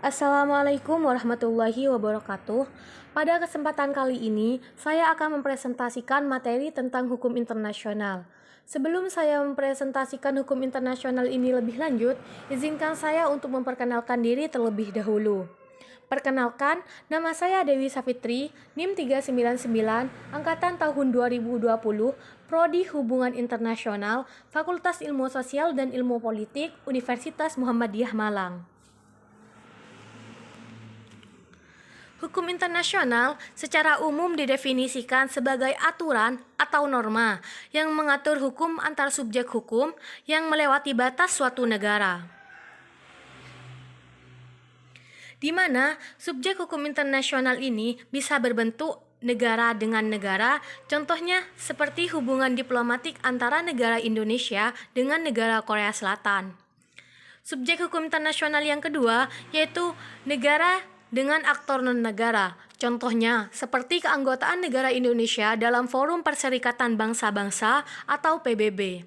Assalamualaikum warahmatullahi wabarakatuh. Pada kesempatan kali ini, saya akan mempresentasikan materi tentang hukum internasional. Sebelum saya mempresentasikan hukum internasional ini lebih lanjut, izinkan saya untuk memperkenalkan diri terlebih dahulu. Perkenalkan, nama saya Dewi Safitri, NIM 399, Angkatan tahun 2020, Prodi Hubungan Internasional, Fakultas Ilmu Sosial dan Ilmu Politik, Universitas Muhammadiyah Malang. Hukum internasional secara umum didefinisikan sebagai aturan atau norma yang mengatur hukum antar subjek hukum yang melewati batas suatu negara, di mana subjek hukum internasional ini bisa berbentuk negara dengan negara, contohnya seperti hubungan diplomatik antara negara Indonesia dengan negara Korea Selatan. Subjek hukum internasional yang kedua yaitu negara dengan aktor non-negara, contohnya seperti keanggotaan negara Indonesia dalam Forum Perserikatan Bangsa-Bangsa atau PBB.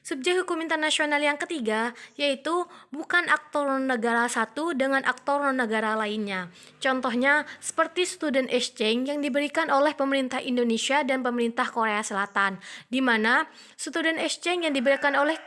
Subjek hukum internasional yang ketiga yaitu bukan aktor non-negara satu dengan aktor non-negara lainnya, contohnya seperti student exchange yang diberikan oleh pemerintah Indonesia dan pemerintah Korea Selatan, di mana student exchange yang diberikan oleh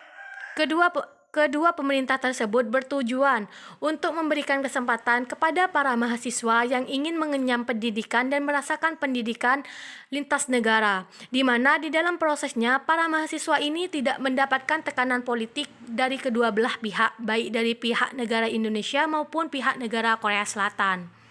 Kedua pemerintah tersebut bertujuan untuk memberikan kesempatan kepada para mahasiswa yang ingin mengenyam pendidikan dan merasakan pendidikan lintas negara, di mana di dalam prosesnya para mahasiswa ini tidak mendapatkan tekanan politik dari kedua belah pihak, baik dari pihak negara Indonesia maupun pihak negara Korea Selatan.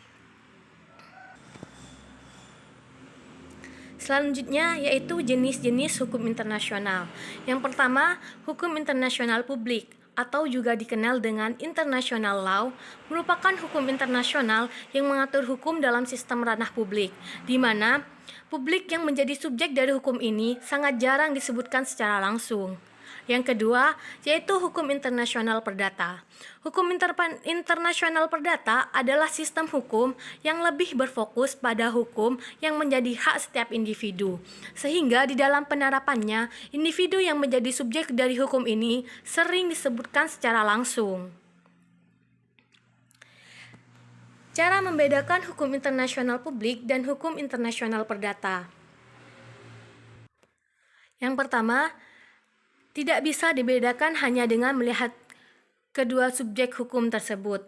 Selanjutnya yaitu jenis-jenis hukum internasional. Yang pertama, hukum internasional publik atau juga dikenal dengan international law merupakan hukum internasional yang mengatur hukum dalam sistem ranah publik, di mana publik yang menjadi subjek dari hukum ini sangat jarang disebutkan secara langsung. Yang kedua, yaitu hukum internasional perdata. Hukum internasional perdata adalah sistem hukum yang lebih berfokus pada hukum yang menjadi hak setiap individu. Sehingga di dalam penerapannya, individu yang menjadi subjek dari hukum ini sering disebutkan secara langsung. Cara membedakan hukum internasional publik dan hukum internasional perdata. Yang pertama, tidak bisa dibedakan hanya dengan melihat kedua subjek hukum tersebut.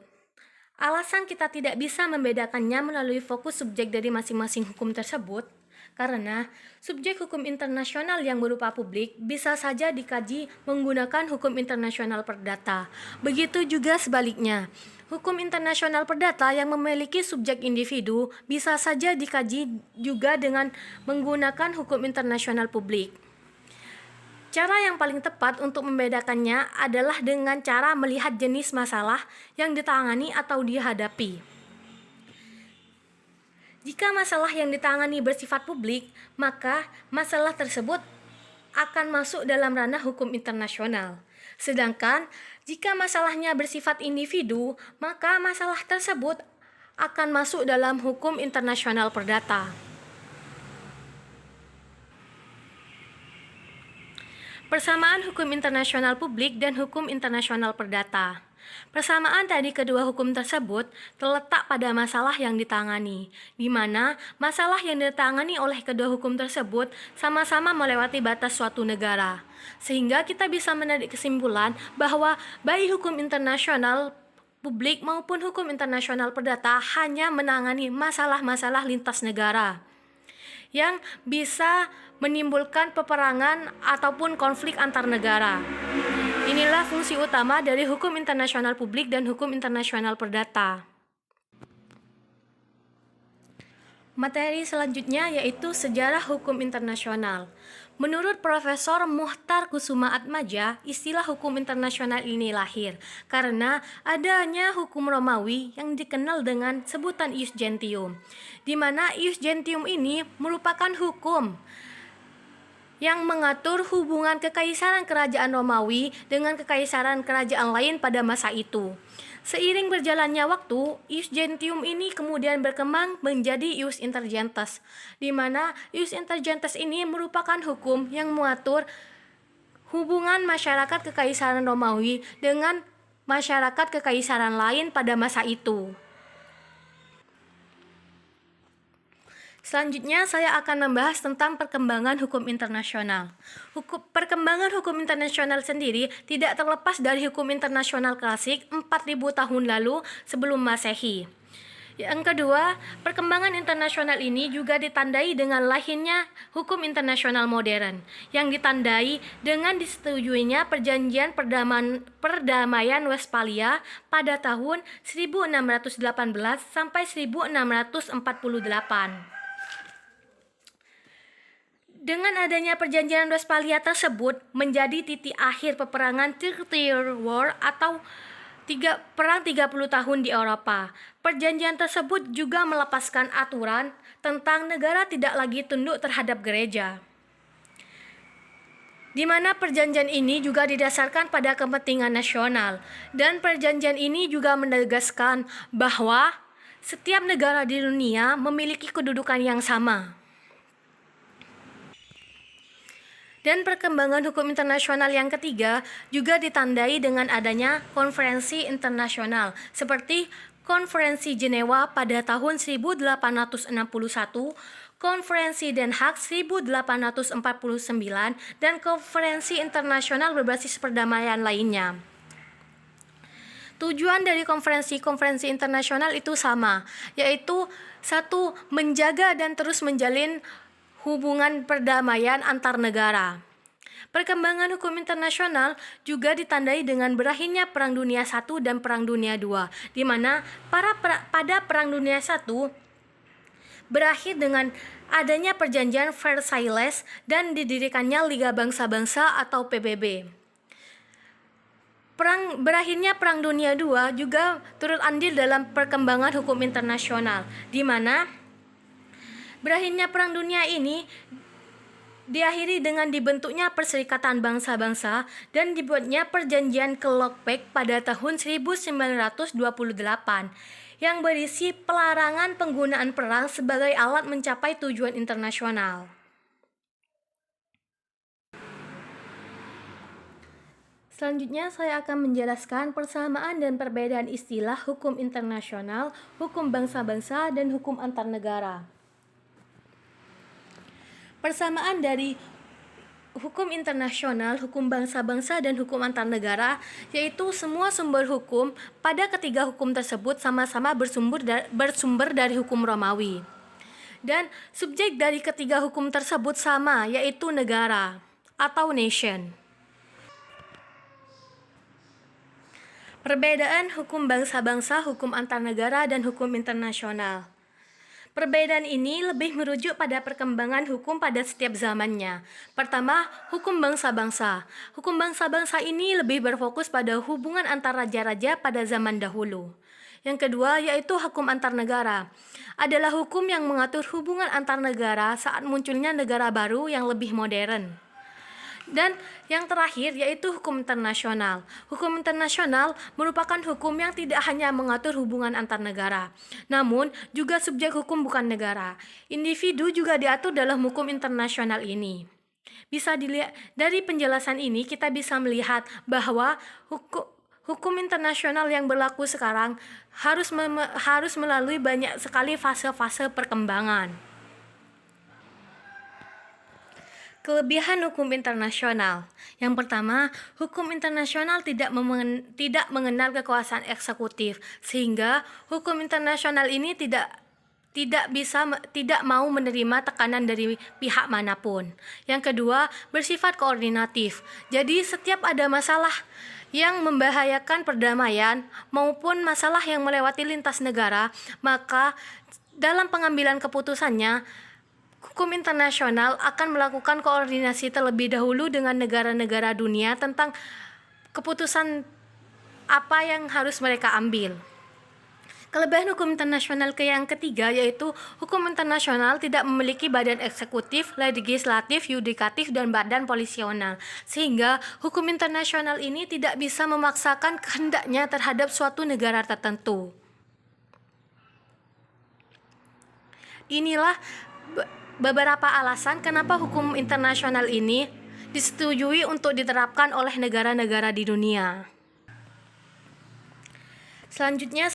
Alasan kita tidak bisa membedakannya melalui fokus subjek dari masing-masing hukum tersebut, karena subjek hukum internasional yang berupa publik bisa saja dikaji menggunakan hukum internasional perdata. Begitu juga sebaliknya, hukum internasional perdata yang memiliki subjek individu bisa saja dikaji juga dengan menggunakan hukum internasional publik. Cara yang paling tepat untuk membedakannya adalah dengan cara melihat jenis masalah yang ditangani atau dihadapi. Jika masalah yang ditangani bersifat publik, maka masalah tersebut akan masuk dalam ranah hukum internasional. Sedangkan jika masalahnya bersifat individu, maka masalah tersebut akan masuk dalam hukum internasional perdata. Persamaan hukum internasional publik dan hukum internasional perdata. Persamaan dari kedua hukum tersebut terletak pada masalah yang ditangani, di mana masalah yang ditangani oleh kedua hukum tersebut sama-sama melewati batas suatu negara. Sehingga kita bisa menarik kesimpulan bahwa baik hukum internasional publik maupun hukum internasional perdata hanya menangani masalah-masalah lintas negara yang bisa menimbulkan peperangan ataupun konflik antar negara. Inilah fungsi utama dari hukum internasional publik dan hukum internasional perdata. Materi selanjutnya yaitu sejarah hukum internasional. Menurut Profesor Muhtar Kusuma Atmaja, istilah hukum internasional ini lahir karena adanya hukum Romawi yang dikenal dengan sebutan ius gentium, di mana ius gentium ini merupakan hukum yang mengatur hubungan kekaisaran kerajaan Romawi dengan kekaisaran kerajaan lain pada masa itu. Seiring berjalannya waktu, ius gentium ini kemudian berkembang menjadi ius intergentes, di mana ius intergentes ini merupakan hukum yang mengatur hubungan masyarakat kekaisaran Romawi dengan masyarakat kekaisaran lain pada masa itu. Selanjutnya saya akan membahas tentang perkembangan hukum internasional. Perkembangan hukum internasional sendiri tidak terlepas dari hukum internasional klasik 4000 tahun lalu sebelum Masehi. Yang kedua, perkembangan internasional ini juga ditandai dengan lahirnya hukum internasional modern yang ditandai dengan disetujuinya perjanjian perdamaian Westphalia pada tahun 1618 sampai 1648. Dengan adanya perjanjian Westphalia tersebut menjadi titik akhir peperangan Thirty Year War atau perang 30 tahun di Eropa. Perjanjian tersebut juga melepaskan aturan tentang negara tidak lagi tunduk terhadap gereja, di mana perjanjian ini juga didasarkan pada kepentingan nasional, dan perjanjian ini juga menegaskan bahwa setiap negara di dunia memiliki kedudukan yang sama. Dan perkembangan hukum internasional yang ketiga juga ditandai dengan adanya konferensi internasional seperti Konferensi Jenewa pada tahun 1861, Konferensi Den Haag 1849, dan konferensi internasional berbasis perdamaian lainnya. Tujuan dari konferensi internasional itu sama, yaitu satu, menjaga dan terus menjalin hubungan perdamaian antar negara. Perkembangan hukum internasional juga ditandai dengan berakhirnya Perang Dunia I dan Perang Dunia II, di mana pada Perang Dunia I berakhir dengan adanya perjanjian Versailles dan didirikannya Liga Bangsa-Bangsa atau PBB. Berakhirnya Perang Dunia II juga turut andil dalam perkembangan hukum internasional, di mana berakhirnya Perang Dunia ini diakhiri dengan dibentuknya Perserikatan Bangsa-Bangsa dan dibuatnya Perjanjian Kelompok pada tahun 1928 yang berisi pelarangan penggunaan perang sebagai alat mencapai tujuan internasional. Selanjutnya saya akan menjelaskan persamaan dan perbedaan istilah hukum internasional, hukum bangsa-bangsa, dan hukum antar negara. Persamaan dari hukum internasional, hukum bangsa-bangsa, dan hukum antar negara yaitu semua sumber hukum pada ketiga hukum tersebut sama-sama bersumber dari hukum Romawi. Dan subjek dari ketiga hukum tersebut sama, yaitu negara atau nation. Perbedaan hukum bangsa-bangsa, hukum antar negara, dan hukum internasional. Perbedaan ini lebih merujuk pada perkembangan hukum pada setiap zamannya. Pertama, hukum bangsa-bangsa. Hukum bangsa-bangsa ini lebih berfokus pada hubungan antar raja-raja pada zaman dahulu. Yang kedua, yaitu hukum antar negara. Adalah hukum yang mengatur hubungan antar negara saat munculnya negara baru yang lebih modern. Dan yang terakhir yaitu hukum internasional. Hukum internasional merupakan hukum yang tidak hanya mengatur hubungan antar negara, namun juga subjek hukum bukan negara. Individu juga diatur dalam hukum internasional ini. Bisa dilihat dari penjelasan ini, kita bisa melihat bahwa hukum internasional yang berlaku sekarang harus melalui banyak sekali fase-fase perkembangan. Kelebihan hukum internasional. Yang pertama, hukum internasional tidak mengenal kekuasaan eksekutif, sehingga hukum internasional ini tidak mau menerima tekanan dari pihak manapun. Yang kedua, bersifat koordinatif. Jadi setiap ada masalah yang membahayakan perdamaian maupun masalah yang melewati lintas negara, maka dalam pengambilan keputusannya hukum internasional akan melakukan koordinasi terlebih dahulu dengan negara-negara dunia tentang keputusan apa yang harus mereka ambil. Kelebihan hukum internasional yang ketiga yaitu hukum internasional tidak memiliki badan eksekutif, legislatif, yudikatif, dan badan polisional, sehingga hukum internasional ini tidak bisa memaksakan kehendaknya terhadap suatu negara tertentu. Inilah beberapa alasan kenapa hukum internasional ini disetujui untuk diterapkan oleh negara-negara di dunia. Selanjutnya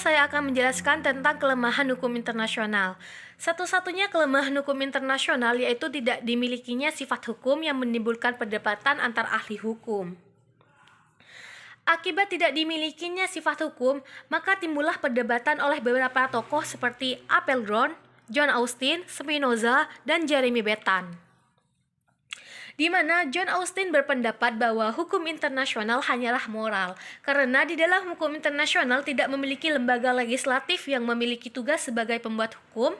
saya akan menjelaskan tentang kelemahan hukum internasional. Satu-satunya kelemahan hukum internasional yaitu tidak dimilikinya sifat hukum yang menimbulkan perdebatan antar ahli hukum. Akibat tidak dimilikinya sifat hukum, maka timbullah perdebatan oleh beberapa tokoh seperti Applegrone, John Austin, Spinoza, dan Jeremy Bentham. Di mana John Austin berpendapat bahwa hukum internasional hanyalah moral, karena di dalam hukum internasional tidak memiliki lembaga legislatif yang memiliki tugas sebagai pembuat hukum.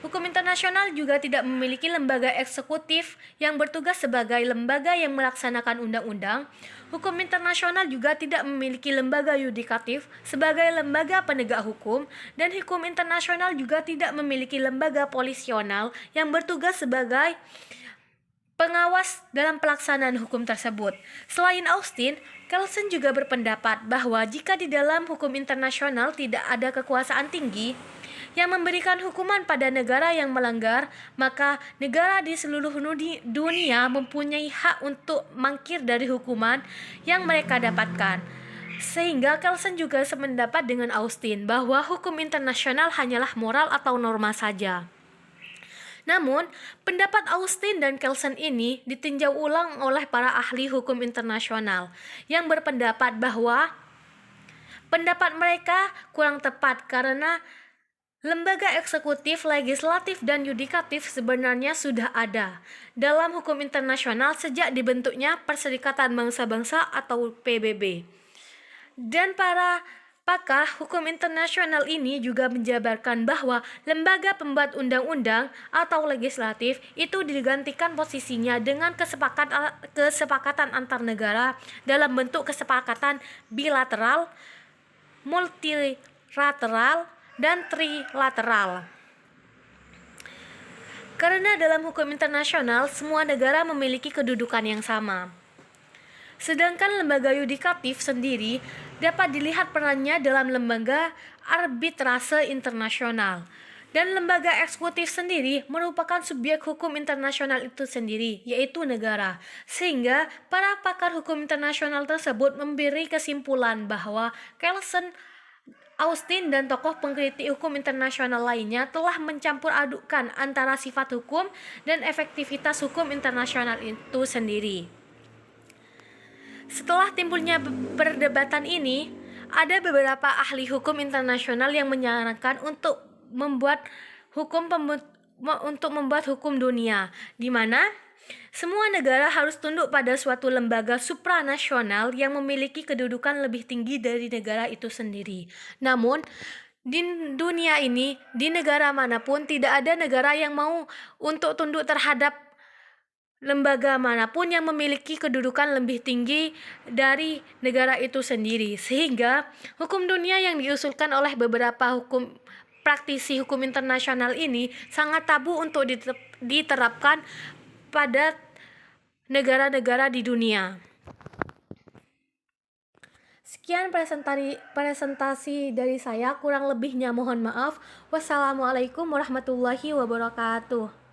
Hukum internasional juga tidak memiliki lembaga eksekutif yang bertugas sebagai lembaga yang melaksanakan undang-undang. Hukum internasional juga tidak memiliki lembaga yudikatif sebagai lembaga penegak hukum, dan hukum internasional juga tidak memiliki lembaga polisional yang bertugas sebagai pengawas dalam pelaksanaan hukum tersebut. Selain Austin, Kelsen juga berpendapat bahwa jika di dalam hukum internasional tidak ada kekuasaan tinggi yang memberikan hukuman pada negara yang melanggar, maka negara di seluruh dunia mempunyai hak untuk mangkir dari hukuman yang mereka dapatkan. Sehingga Kelsen juga sependapat dengan Austin bahwa hukum internasional hanyalah moral atau norma saja. Namun, pendapat Austin dan Kelsen ini ditinjau ulang oleh para ahli hukum internasional yang berpendapat bahwa pendapat mereka kurang tepat karena lembaga eksekutif, legislatif, dan yudikatif sebenarnya sudah ada dalam hukum internasional sejak dibentuknya Perserikatan Bangsa-Bangsa atau PBB. Dan para pakar hukum internasional ini juga menjabarkan bahwa lembaga pembuat undang-undang atau legislatif itu digantikan posisinya dengan kesepakatan antar negara dalam bentuk kesepakatan bilateral, multilateral, dan trilateral. Karena dalam hukum internasional semua negara memiliki kedudukan yang sama. Sedangkan lembaga yudikatif sendiri dapat dilihat perannya dalam lembaga arbitrase internasional. Dan lembaga eksekutif sendiri merupakan subjek hukum internasional itu sendiri, yaitu negara. Sehingga para pakar hukum internasional tersebut memberi kesimpulan bahwa Kelsen, Austin, dan tokoh pengkritik hukum internasional lainnya telah mencampur adukkan antara sifat hukum dan efektivitas hukum internasional itu sendiri. Setelah timbulnya perdebatan ini, ada beberapa ahli hukum internasional yang menyarankan untuk membuat hukum dunia, di mana semua negara harus tunduk pada suatu lembaga supranasional yang memiliki kedudukan lebih tinggi dari negara itu sendiri. Namun, di dunia ini, di negara manapun tidak ada negara yang mau untuk tunduk terhadap lembaga manapun yang memiliki kedudukan lebih tinggi dari negara itu sendiri. Sehingga hukum dunia yang diusulkan oleh beberapa praktisi hukum internasional ini sangat tabu untuk diterapkan pada negara-negara di dunia. Sekian presentasi dari saya, kurang lebihnya mohon maaf. Wassalamualaikum warahmatullahi wabarakatuh.